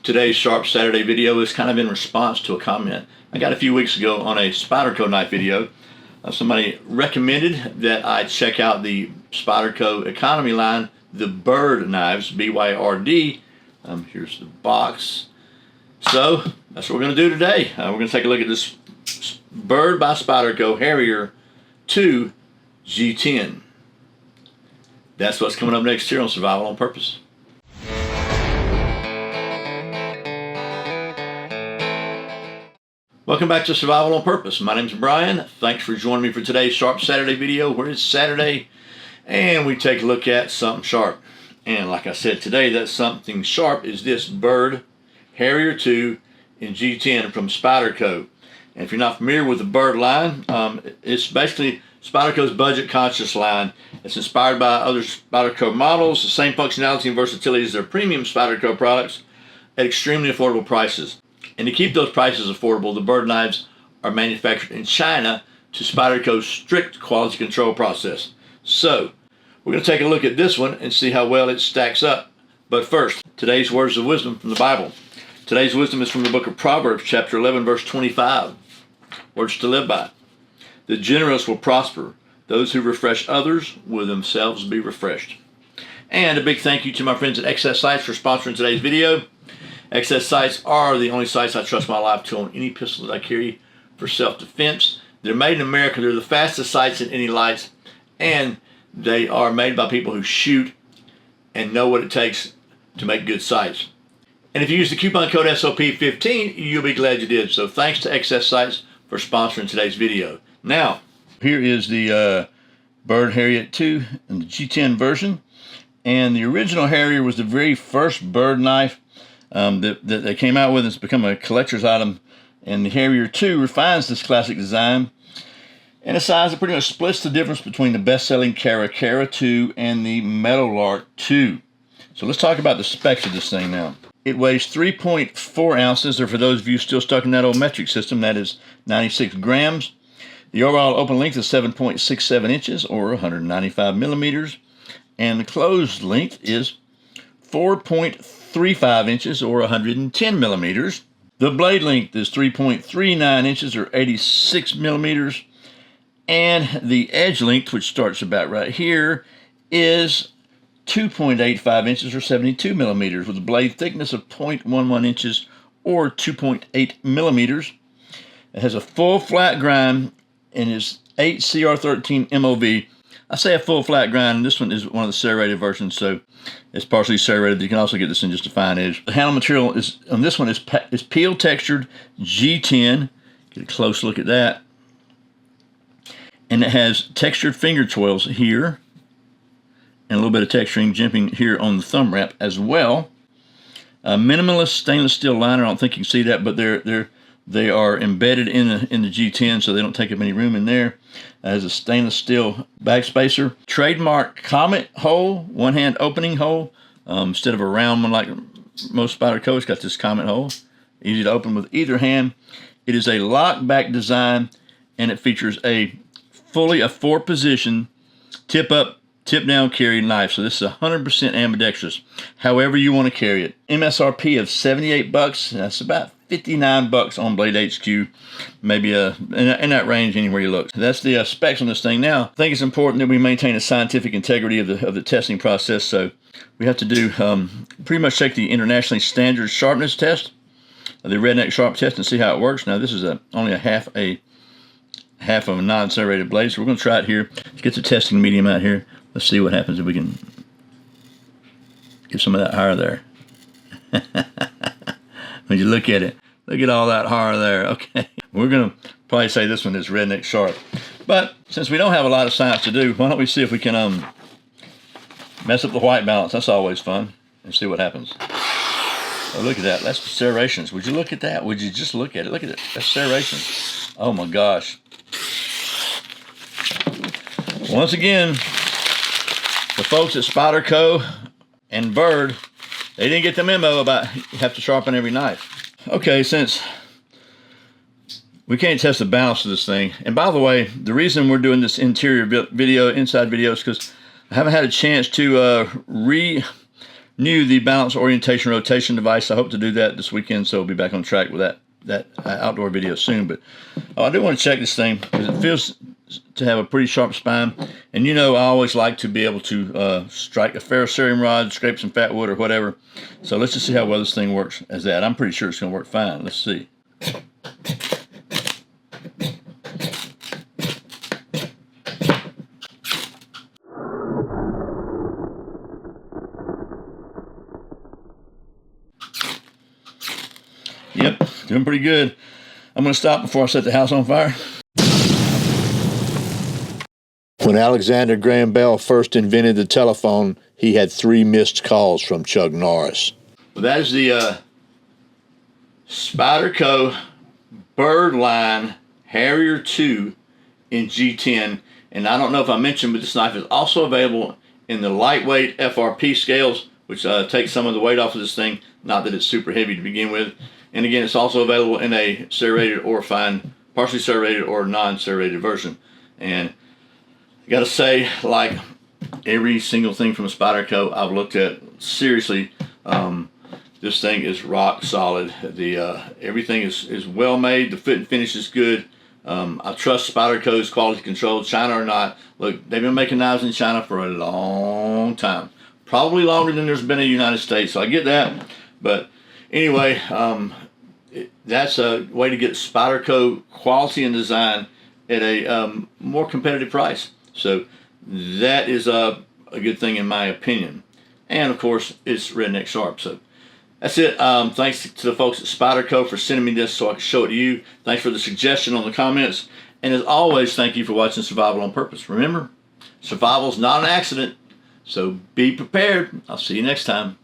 Today's Sharp Saturday video is kind of in response to a comment I got a few weeks ago on a Spyderco knife video. Somebody recommended that I check out the Spyderco economy line, the Byrd knives, B-Y-R-D. Here's the box. So that's what we're going to do today. We're going to take a look at this Byrd by Spyderco Harrier 2 G10. That's what's coming up next here on Survival on Purpose. Welcome back to Survival on Purpose. My name's Brian. Thanks for joining me for today's Sharp Saturday video, where it's Saturday and we take a look at something sharp. And like I said today, that something sharp is this Byrd Harrier 2 in G10 from Spyderco. And if you're not familiar with the Byrd line, it's basically Spyderco's budget-conscious line. It's inspired by other Spyderco models, the same functionality and versatility as their premium Spyderco products at extremely affordable prices. And to keep those prices affordable, the Byrd knives are manufactured in China to Spyderco's strict quality control process. So, we're going to take a look at this one and see how well it stacks up. But first, today's words of wisdom from the Bible. Today's wisdom is from the book of Proverbs, chapter 11, verse 25. Words to live by. The generous will prosper. Those who refresh others will themselves be refreshed. And a big thank you to my friends at XS Sights for sponsoring today's video. XS Sights are the only sights I trust my life to on any pistol that I carry for self-defense. They're made in America. They're the fastest sights in any lights, and they are made by people who shoot and know what it takes to make good sights. And if you use the coupon code SOP15, you'll be glad you did. So thanks to XS Sights for sponsoring today's video. Now, here is the Byrd Harrier 2 in the G10 version. And the original Harrier was the very first Byrd knife that they came out with. It's become a collector's item, and the Harrier 2 refines this classic design in a size that pretty much splits the difference between the best-selling Cara 2 and the Meadowlark 2. So let's talk about the specs of this thing now. It weighs 3.4 ounces, or for those of you still stuck in that old metric system, that is 96 grams. The overall open length is 7.67 inches, or 195 millimeters, and the closed length is 4.35 inches, or 110 millimeters. The blade length is 3.39 inches, or 86 millimeters. And the edge length, which starts about right here, is 2.85 inches, or 72 millimeters, with a blade thickness of 0.11 inches, or 2.8 millimeters. It has a full flat grind and is 8 CR13 MOV. I say a full flat grind, and this one is one of the serrated versions, so it's partially serrated. You can also get this in just a fine edge. The handle material is on this one is peel textured G10. Get a close look at that. And it has textured finger twirls here, and a little bit of texturing jimping here on the thumb wrap as well. A minimalist stainless steel liner. I don't think you can see that, but they are embedded in the G10, so they don't take up any room in there. It has a stainless steel bag spacer. Trademark comet hole, one-hand opening hole. Instead of a round one like most Spyderco, it's got this comet hole. Easy to open with either hand. It is a lock-back design, and it features a 4-position tip-up, tip-down carry knife. So this is 100% ambidextrous, however you want to carry it. MSRP of $78. That's about $59 on Blade HQ, maybe in that range anywhere you look. That's the specs on this thing. Now, I think it's important that we maintain a scientific integrity of the testing process. So we have to do pretty much take the internationally standard sharpness test, the redneck sharp test, and see how it works. Now, this is only a half of a non-serrated blade, so we're going to try it here. Let's get the testing medium out here. Let's see what happens if we can get some of that hair there. When you look at it, look at all that hair there. Okay, we're going to probably say this one is redneck sharp. But since we don't have a lot of science to do, why don't we see if we can mess up the white balance? That's always fun. And see what happens. Oh, look at that. That's serrations. Would you look at that? Would you just look at it? Look at it. That's serrations. Oh my gosh. Once again, the folks at Spyderco and Byrd, they didn't get the memo about you have to sharpen every knife. Okay, since we can't test the balance of this thing, and by the way, the reason we're doing this interior video, inside video, is because I haven't had a chance to new the balance orientation rotation device. I hope to do that this weekend, so we'll be back on track with that outdoor video soon. But I do want to check this thing because it feels to have a pretty sharp spine. And you know, I always like to be able to strike a ferrocerium rod, scrape some fat wood or whatever. So let's just see how well this thing works as that. I'm pretty sure it's going to work fine. Let's see. Yep, doing pretty good. I'm going to stop before I set the house on fire. When Alexander Graham Bell first invented the telephone, he had 3 missed calls from Chuck Norris. Well, that is the Spyderco Byrd line Harrier 2 in G10. And I don't know if I mentioned, but this knife is also available in the lightweight FRP scales, which takes some of the weight off of this thing. Not that it's super heavy to begin with. And again, it's also available in a serrated or fine, partially serrated or non-serrated version. And I gotta say, like every single thing from Spyderco I've looked at, seriously, this thing is rock solid. Everything is well made. The fit and finish is good. I trust Spyderco's quality control, China or not. Look, they've been making knives in China for a long time, probably longer than there's been in the United States. So I get that, but anyway, that's a way to get Spyderco quality and design at a more competitive price. So that is a good thing in my opinion. And of course, it's redneck sharp. So that's it. Thanks to the folks at Spyderco for sending me this so I can show it to you. Thanks for the suggestion on the comments. And as always, thank you for watching Survival on Purpose. Remember, survival is not an accident. So be prepared. I'll see you next time.